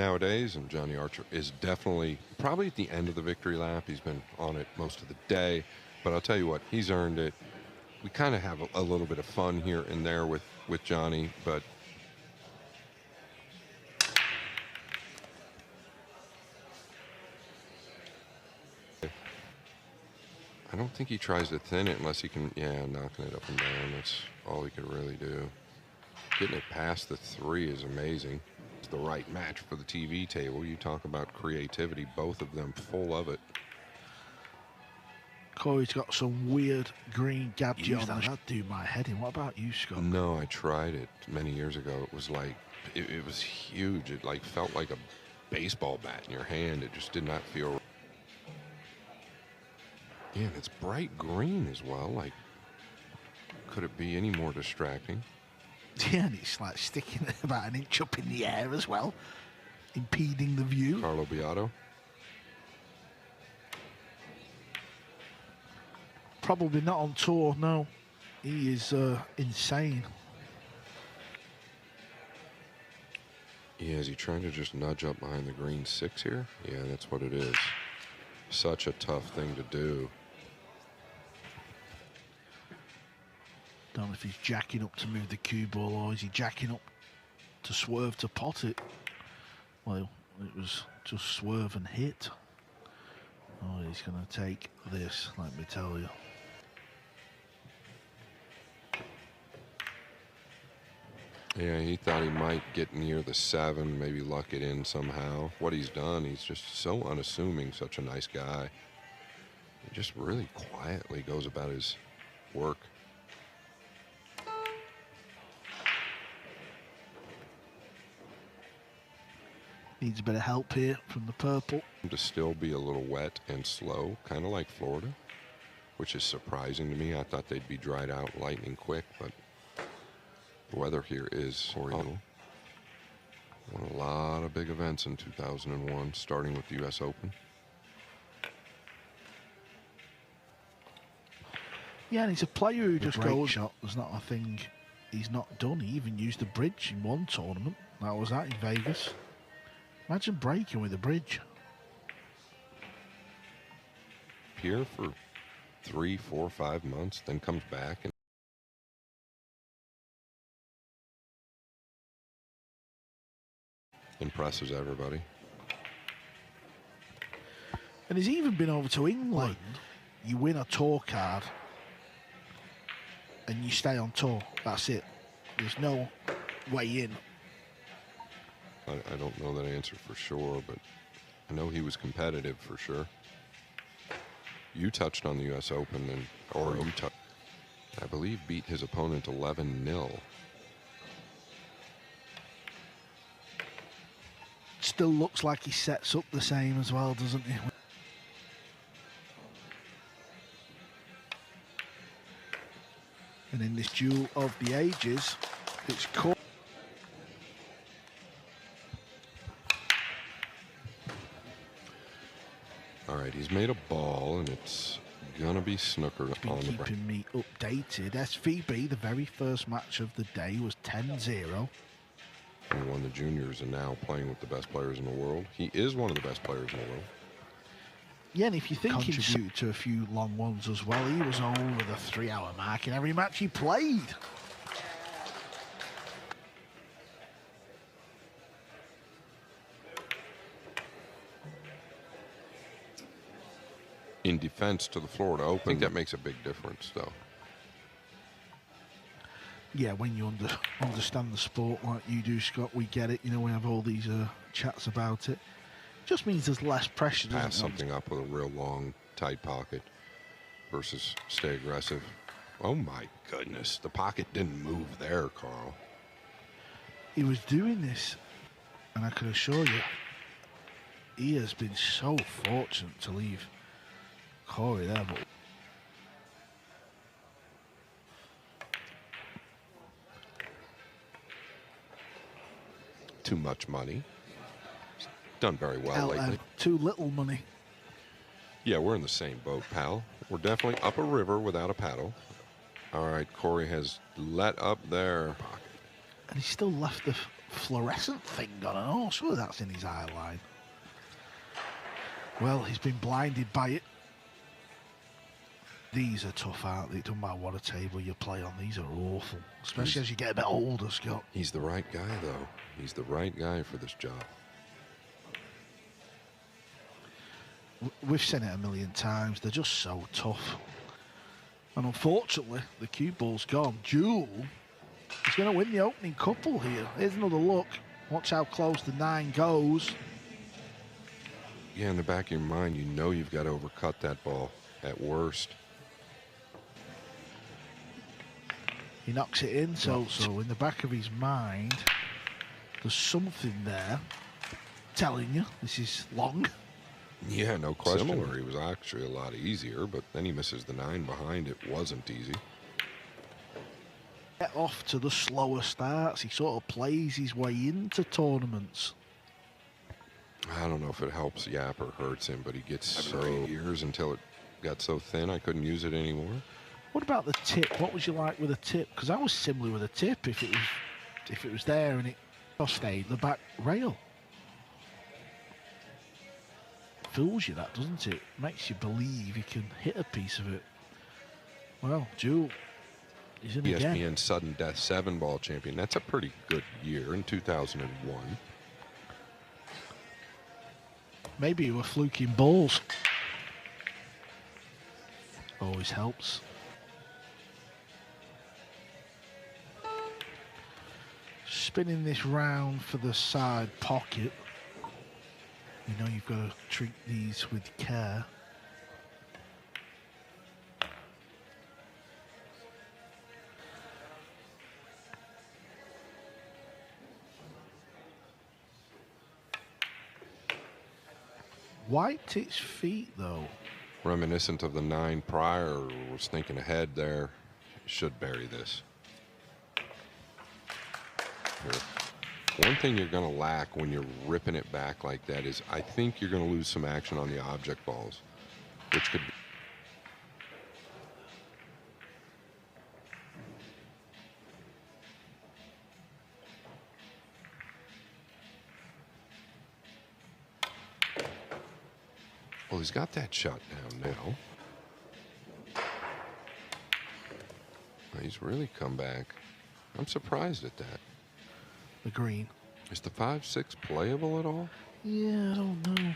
nowadays, and Johnny Archer is definitely probably at the end of the victory lap. He's been on it most of the day, but I'll tell you what, he's earned it. We kind of have a little bit of fun here and there with Johnny, but I don't think he tries to thin it unless he can, yeah, knocking it up and down. That's all he could really do. Getting it past the 3 is amazing. It's the right match for the TV table. You talk about creativity, both of them full of it. Corey's got some weird green gadget on that. That'd do my head in. What about you, Scott? No, I tried it many years ago. It was like, it was huge. It like felt like a baseball bat in your hand. It just did not feel. Yeah, and it's bright green as well. Like, could it be any more distracting? Yeah, and it's like sticking about an inch up in the air as well, impeding the view. Carlo Biado. Probably not on tour, no. He is insane. Yeah, is he trying to just nudge up behind the green 6 here? Yeah, that's what it is. Such a tough thing to do. Don't know if he's jacking up to move the cue ball or is he jacking up to swerve to pot it. Well, it was just swerve and hit. Oh, he's going to take this, let me tell you. Yeah, he thought he might get near the 7, maybe luck it in somehow. What he's done, he's just so unassuming, such a nice guy. He just really quietly goes about his work. Needs a bit of help here from the purple. To still be a little wet and slow, kind of like Florida, which is surprising to me. I thought they'd be dried out lightning quick, but the weather here is horrible. Won a lot of big events in 2001, starting with the U.S. Open. Yeah, and he's a player who just goes shot. There's not a thing he's not done. He even used the bridge in one tournament. That was that in Vegas. Imagine breaking with a bridge. Here for 3, 4, 5 months, then comes back and impresses everybody. And he's even been over to England. You win a tour card and you stay on tour. That's it. There's no way in. I don't know that answer for sure, but I know he was competitive for sure. You touched on the U.S. Open, and I believe beat his opponent 11-0. Still looks like he sets up the same as well, doesn't he? And in this duel of the ages, it's caught. All right, he's made a ball, and it's gonna be snooker on the break. Keeping me updated. SVB, the very first match of the day, was 10-0. He won the juniors and now playing with the best players in the world. He is one of the best players in the world. Yeah, and if you think he contributed to a few long ones as well, he was over the 3-hour mark in every match he played. In defense to the Florida Open, I think that makes a big difference, though. Yeah, when you understand the sport like you do, Scott, we get it. You know, we have all these chats about it. Just means there's less pressure. Pass something up with a real long, tight pocket versus stay aggressive. Oh my goodness, the pocket didn't move there, Carl. He was doing this, and I can assure you, he has been so fortunate to leave Corey there, but too much money. He's done very well lately. Too little money. Yeah, we're in the same boat, pal. We're definitely up a river without a paddle. All right, Corey has let up there. And he still left the fluorescent thing on, and oh, sure that's in his eye line. Well, he's been blinded by it. These are tough, aren't they? It doesn't matter what a table you play on. These are awful, especially as you get a bit older, Scott. He's the right guy, though. He's the right guy for this job. We've seen it a million times. They're just so tough. And unfortunately, the cue ball's gone. Deuel is going to win the opening couple here. Here's another look. Watch how close the 9 goes. Yeah, in the back of your mind, you know you've got to overcut that ball at worst. He knocks it in, so in the back of his mind, there's something there telling you this is long. Yeah, no question. Similar. He was actually a lot easier, but then he misses the 9 behind. It wasn't easy. Get off to the slower starts. He sort of plays his way into tournaments. I don't know if it helps Yap or hurts him, but he gets so years until it got so thin I couldn't use it anymore. What about the tip? What was you like with a tip? Because I was similar with a tip if it was there and it stayed the back rail. Fools you, that, doesn't it? Makes you believe you can hit a piece of it. Well, Deuel is in again. ESPN sudden death 7-ball champion. That's a pretty good year in 2001. Maybe you were fluking balls. Always helps. Spinning this round for the side pocket. You know you've got to treat these with care. Wiped its feet though. Reminiscent of the 9 prior, was thinking ahead there. Should bury this. Here. One thing you're going to lack when you're ripping it back like that is I think you're going to lose some action on the object balls, which could be. Well, he's got that shot down now. He's really come back. I'm surprised at that. The green. Is the 5-6 playable at all? Yeah, I don't know.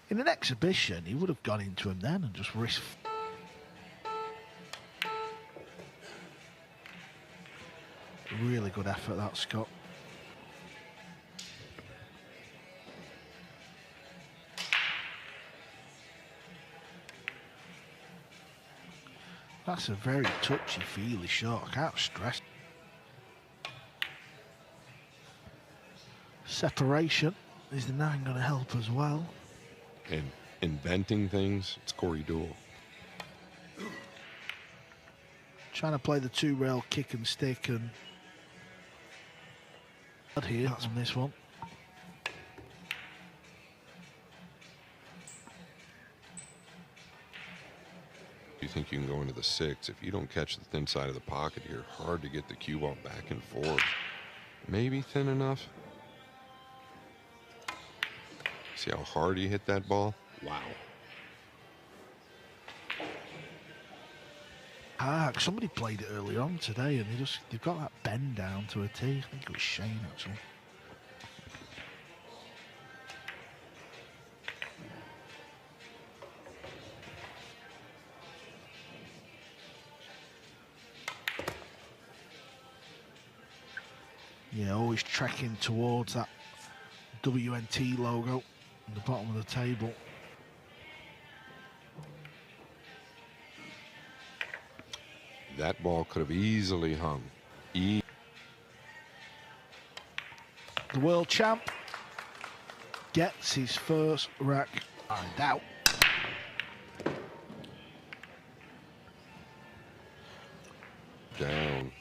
In an exhibition, he would have gone into him then and just risked. Really good effort, that, Scott. That's a very touchy-feely shot. I can't stress. Separation. Is the 9 going to help as well? And inventing things, it's Corey Deuel. Trying to play the 2-rail kick and stick and here on this one. You think you can go into the 6. If you don't catch the thin side of the pocket here, hard to get the cue ball back and forth. Maybe thin enough. See how hard he hit that ball? Wow. Somebody played it early on today and they've got that bend down to a T. I think it was Shane actually. Yeah, always trekking towards that WNT logo on the bottom of the table. That ball could have easily hung. The world champ gets his first rack and out. Down.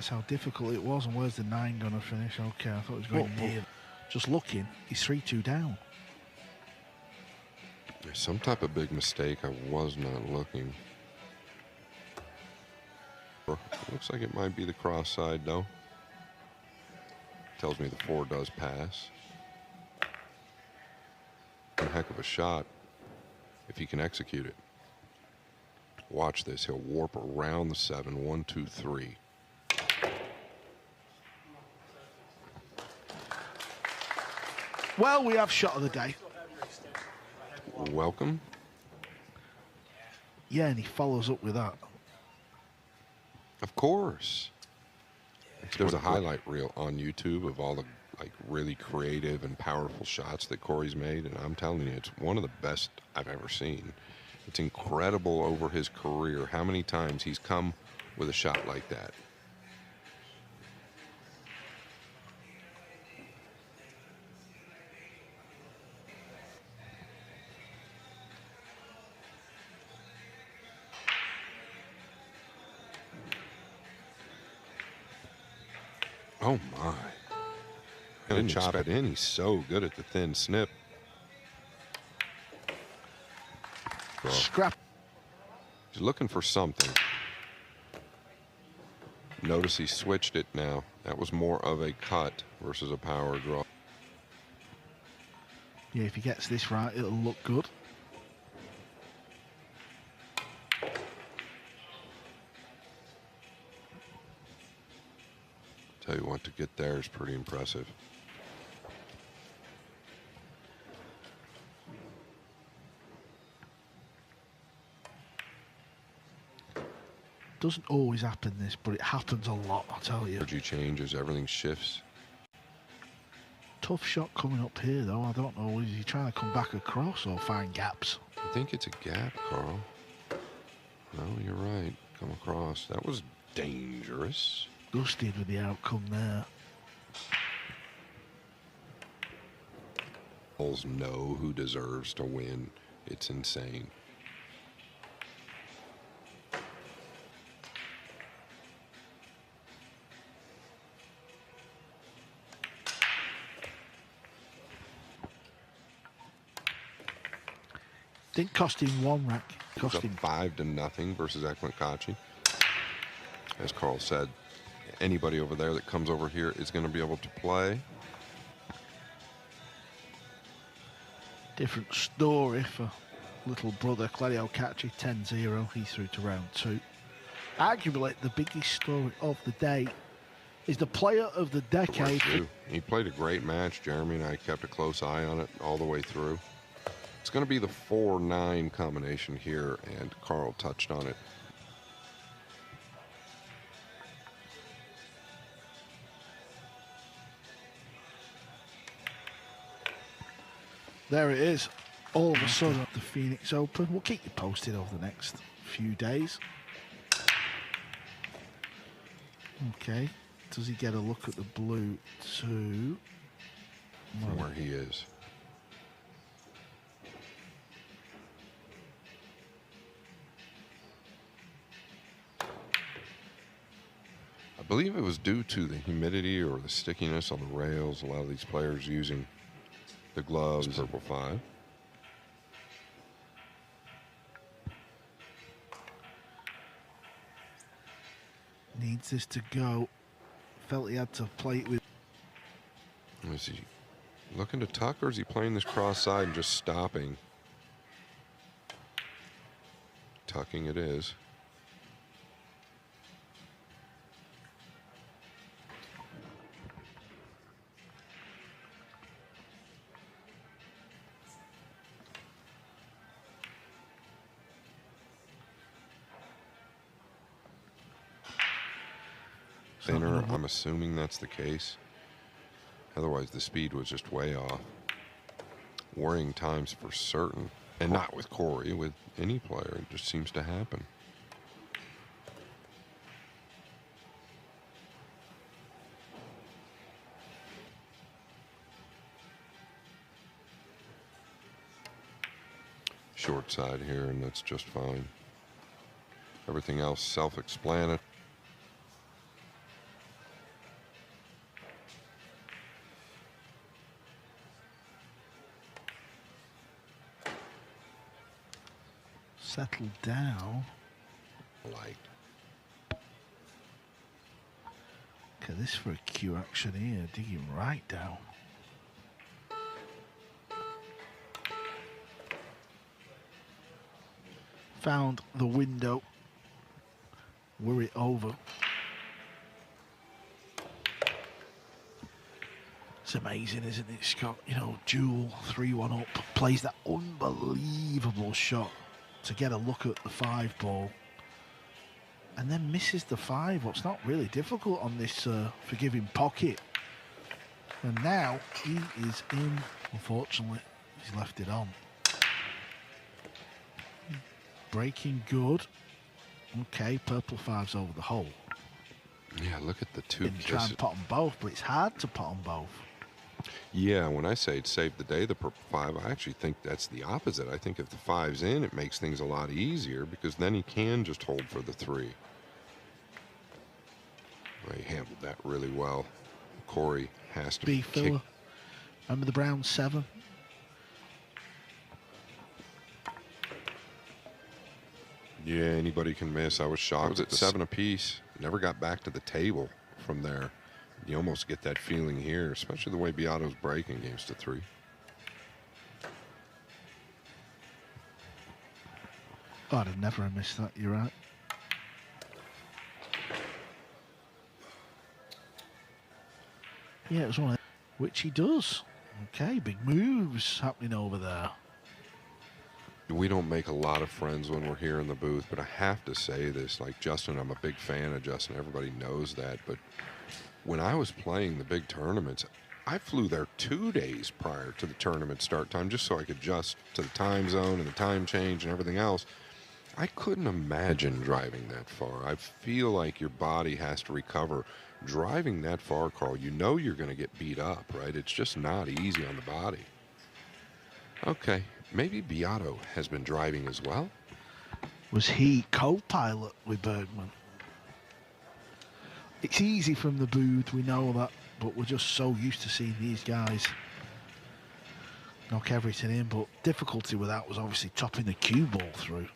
That's how difficult it was. And where's the 9 going to finish? Okay, I thought it was going near. Just looking, he's 3-2 down. Some type of big mistake. I was not looking. Looks like it might be the cross side, though. Tells me the 4 does pass. A heck of a shot if he can execute it. Watch this. He'll warp around the 7. 1, 2, 3. Well, we have shot of the day. Welcome. Yeah, and he follows up with that. Of course. There's a highlight reel on YouTube of all the really creative and powerful shots that Corey's made, and I'm telling you, it's one of the best I've ever seen. It's incredible over his career how many times he's come with a shot like that. Oh my. Gonna chop it in. He's so good at the thin snip. Scrap. He's looking for something. Notice he switched it now. That was more of a cut versus a power draw. Yeah, if he gets this right, it'll look good. Tell you what, to get there is pretty impressive. Doesn't always happen this, but it happens a lot, I tell you. Energy changes, everything shifts. Tough shot coming up here, though. I don't know, is he trying to come back across or find gaps? I think it's a gap, Carl. No, you're right. Come across. That was dangerous. Gusted with the outcome there. Bulls know who deserves to win. It's insane. Didn't cost him 1 rack. Cost him 5-0 versus Ekmankachi. As Carl said, anybody over there that comes over here is going to be able to play. Different story for little brother Claudio Cacci, 10-0. He's through to round 2. Arguably, the biggest story of the day is the player of the decade. He played a great match. Jeremy and I kept a close eye on it all the way through. It's going to be the 4-9 combination here, and Carl touched on it. There it is. All of a sudden, the Phoenix Open. We'll keep you posted over the next few days. Okay. Does he get a look at the blue too? From where he is. I believe it was due to the humidity or the stickiness on the rails. A lot of these players using the gloves. Purple 5. Needs this to go. Felt he had to play it with. Is he looking to tuck, or is he playing this cross side and just stopping? Tucking it is. Thinner, I'm assuming that's the case. Otherwise, the speed was just way off. Worrying times for certain. And not with Corey, with any player. It just seems to happen. Short side here, and that's just fine. Everything else self-explanatory. settle down. Like, Okay, this for a cue action here, digging right down. Found the window. Were it over. It's amazing, isn't it, Scott? You know, Deuel 3-1 up, plays that unbelievable shot to get a look at the 5 ball, and then misses the 5. What's not really difficult on this forgiving pocket. And now he is in. Unfortunately, he's left it on. Breaking good. Okay, purple 5's over the hole. yeah, look at the two. Didn't try and pot them both, but it's hard to pot them both. Yeah, when I say it saved the day, the purple 5, I actually think that's the opposite. I think if the 5's in, it makes things a lot easier because then he can just hold for the 3. He handled that really well. Corey has to B kick. filler. Remember the brown 7? Yeah, anybody can miss. I was shocked. I was at 7 apiece. Never got back to the table from there. You almost get that feeling here, especially the way Biado's breaking games to 3. Oh, I'd have never missed that. You're right. Yeah, it was one of them, which he does. Okay, big moves happening over there. We don't make a lot of friends when we're here in the booth, but I have to say this. Like Justin, I'm a big fan of Justin. Everybody knows that. But when I was playing the big tournaments, I flew there 2 days prior to the tournament start time just so I could adjust to the time zone and the time change and everything else. I couldn't imagine driving that far. I feel like your body has to recover. Driving that far, Carl, you know you're going to get beat up, right? It's just not easy on the body. Okay, maybe Biado has been driving as well. Was he co-pilot with Bergman? It's easy from the booth, we know that, but we're just so used to seeing these guys knock everything in. But difficulty with that was obviously topping the cue ball through.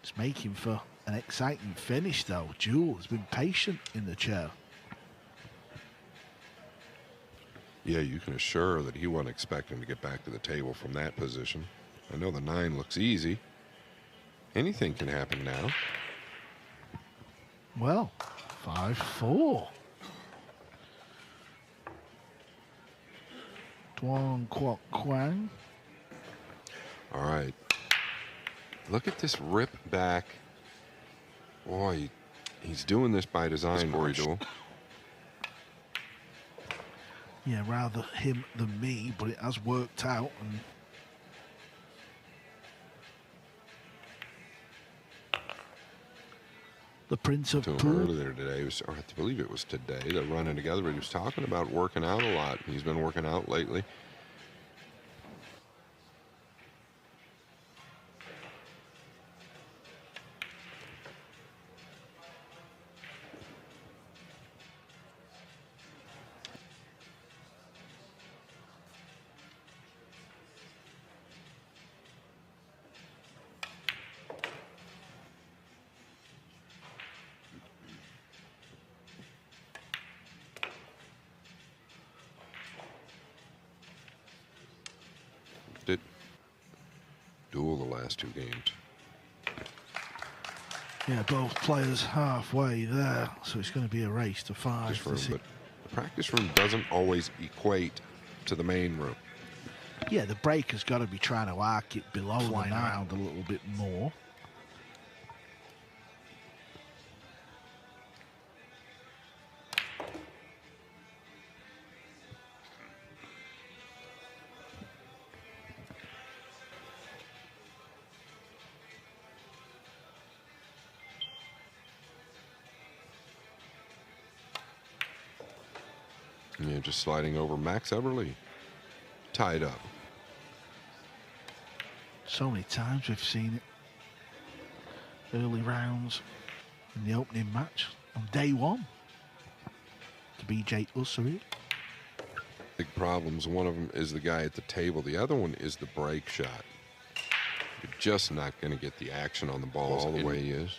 It's making for an exciting finish, though. Deuel has been patient in the chair. Yeah, you can assure that he wasn't expecting to get back to the table from that position. I know the 9 looks easy. Anything can happen now. Well, 5-4. Tuan Kwok Kwang. All right. Look at this rip back. Boy, he's doing this by design, Deuel. Yeah, rather him than me, but it has worked out. And the Prince of Pool. Earlier today, or I believe it was today, they're running together, but he was talking about working out a lot. He's been working out lately. Did Deuel the last 2 games. Yeah, both players halfway there, so it's going to be a race to 5. But the practice room doesn't always equate to the main room. Yeah, the breaker's got to be trying to arc it below, flying around a little bit more. Yeah, just sliding over Max Everly. Tied up. So many times we've seen it. Early rounds in the opening match on day 1. To BJ Ussery. Big problems. One of them is the guy at the table. The other one is the break shot. just not going to get the action on the balls all the way he is.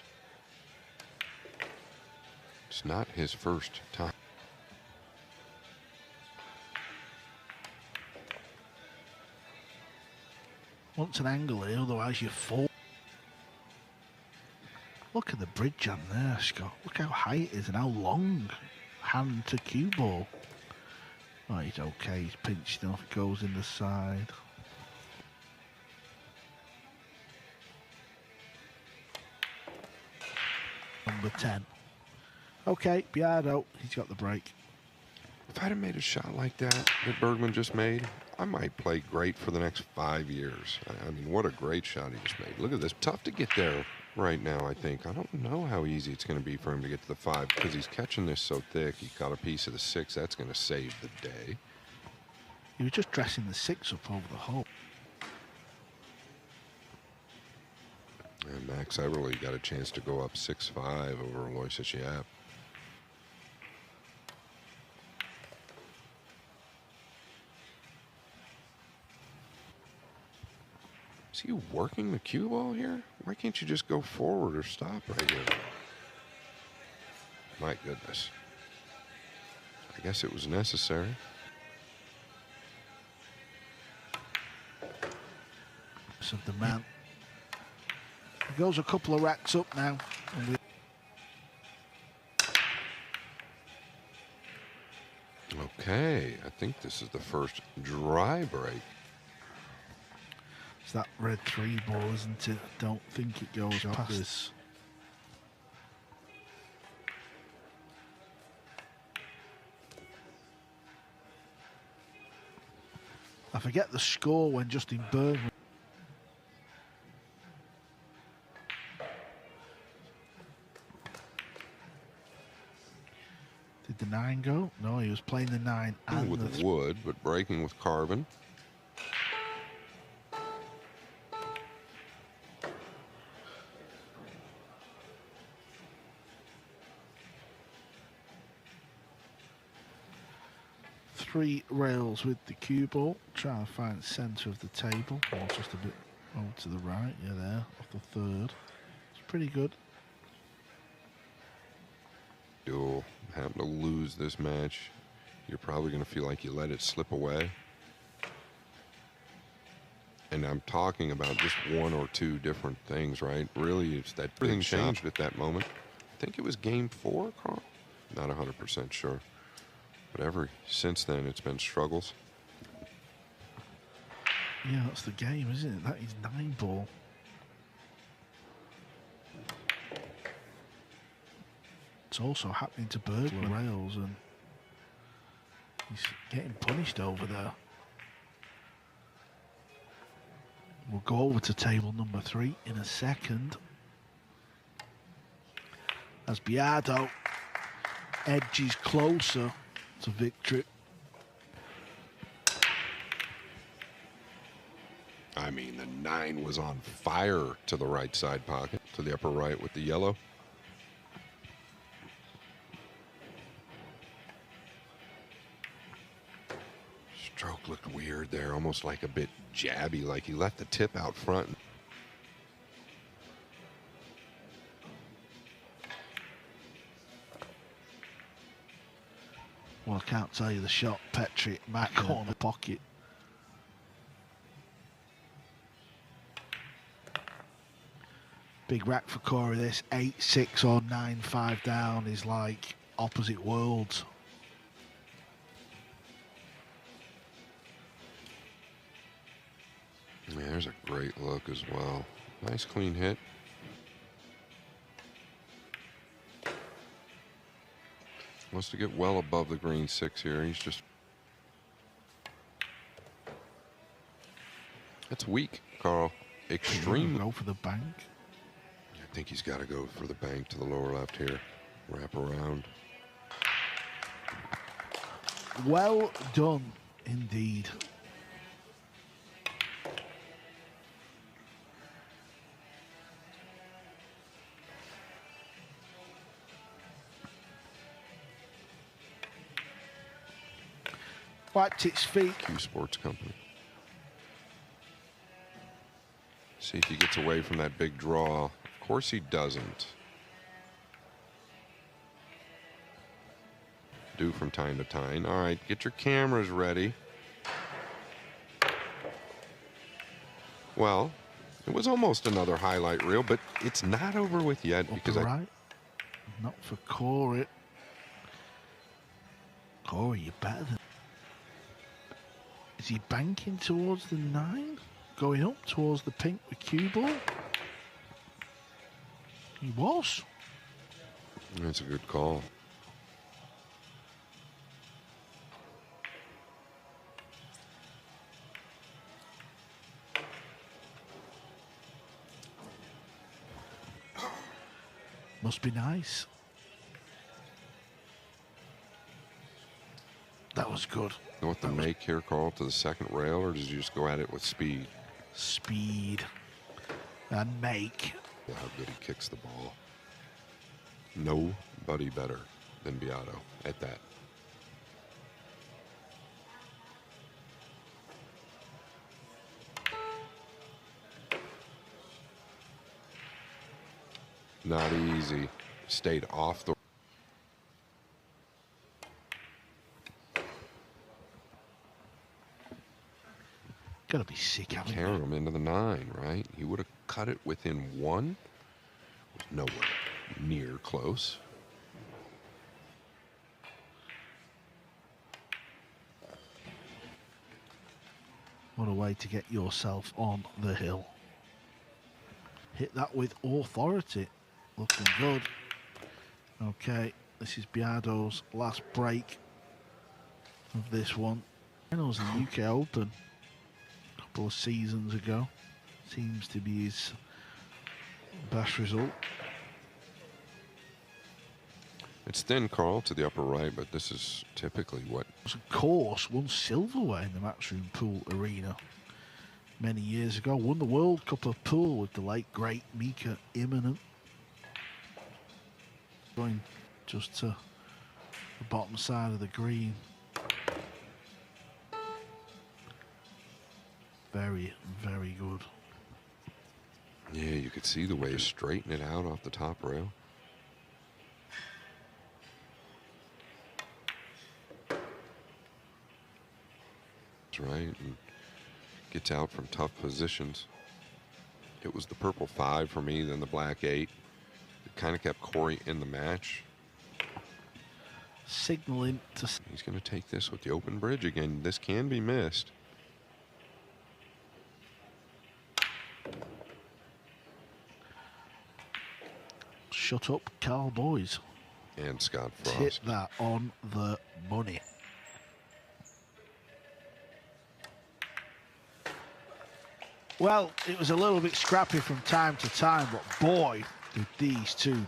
It's not his first time. Wants an angle here, otherwise you fall. Look at the bridge on there, Scott. Look how high it is and how long. Hand to cue ball. Oh, he's okay. He's pinched enough. It goes in the side. Number 10. Okay, Biado. He's got the break. If I'd have made a shot like that Bergman just made, I might play great for the next 5 years. I mean, what a great shot he just made. Look at this. Tough to get there right now, I think. I don't know how easy it's going to be for him to get to the 5 because he's catching this so thick. He got a piece of the 6. That's going to save the day. He was just dressing the 6 up over the hole. And Max Everly got a chance to go up 6-5 over Aloysius Yap. Is he working the cue ball here? Why can't you just go forward or stop right here? My goodness. I guess it was necessary. So the man. He goes a couple of racks up now. Okay, I think this is the first dry break. It's that red 3 ball, isn't it? Don't think it goes past this. I forget the score when Justin Bergman. Did the 9 go? No, he was playing the 9 and with wood, but breaking with carbon. Three rails with the cue ball. Trying to find the centre of the table. Or just a bit over to the right. Yeah, there, off the 3rd. It's pretty good. You'll happen to lose this match, you're probably going to feel like you let it slip away. And I'm talking about just 1 or 2 different things, right? Really, it's that everything changed at that moment. I think it was game 4, Carl. Not 100% sure. But since then, it's been struggles. Yeah, that's the game, isn't it? That is 9 ball. It's also happening to Bergman rails, and he's getting punished over there. We'll go over to table number 3 in a second. As Biado edges closer to victory. I mean, the 9 was on fire to the right side pocket, to the upper right with the yellow. Stroke looked weird there, almost like a bit jabby, like he left the tip out front. Well, I can't tell you the shot Petri back corner pocket. Big rack for Corey. This 8-6 or 9-5 down is like opposite worlds. Yeah, there's a great look as well. Nice clean hit. Wants to get well above the green 6 here. He's just... That's weak, Carl. Extreme. Go for the bank. I think he's got to go for the bank to the lower left here. Wrap around. Well done, indeed. Wiped its feet. Q Sports Company. See if he gets away from that big draw. Of course he doesn't. Do from time to time. All right, get your cameras ready. Well, it was almost another highlight reel, but it's not over with yet because right. Not for Corey. Corey, you're better than... Is he banking towards the 9? Going up towards the pink with cue ball? He was. That's a good call. Must be nice. That was good. You know what the make here, Carl, to the second rail, or does you just go at it with speed? Speed and make. How good he kicks the ball. Nobody better than Biado at that. Not easy. Stayed off the... Gotta be sick, haven't you? Carry him into the 9, right? He would have cut it within 1. Was nowhere near close. What a way to get yourself on the hill. Hit that with authority. Looking good. Okay, this is Biado's last break of this one. It was the UK Open a couple of seasons ago. Seems to be his best result. It's thin, Carl, to the upper right, but this is typically what... Of course, won silverware in the Matchroom Pool Arena many years ago. Won the World Cup of Pool with the late, great Mika Immonen. Going just to the bottom side of the green. Very, very good. Yeah, you could see the way to straighten it out off the top rail. That's right, and gets out from tough positions. It was the purple 5 for me, then the black 8. It kind of kept Corey in the match. Signaling to... He's going to take this with the open bridge again. This can be missed. Shut up, Carl Boys. And Scott Frost. Hit that on the money. Well, it was a little bit scrappy from time to time, but boy, did these two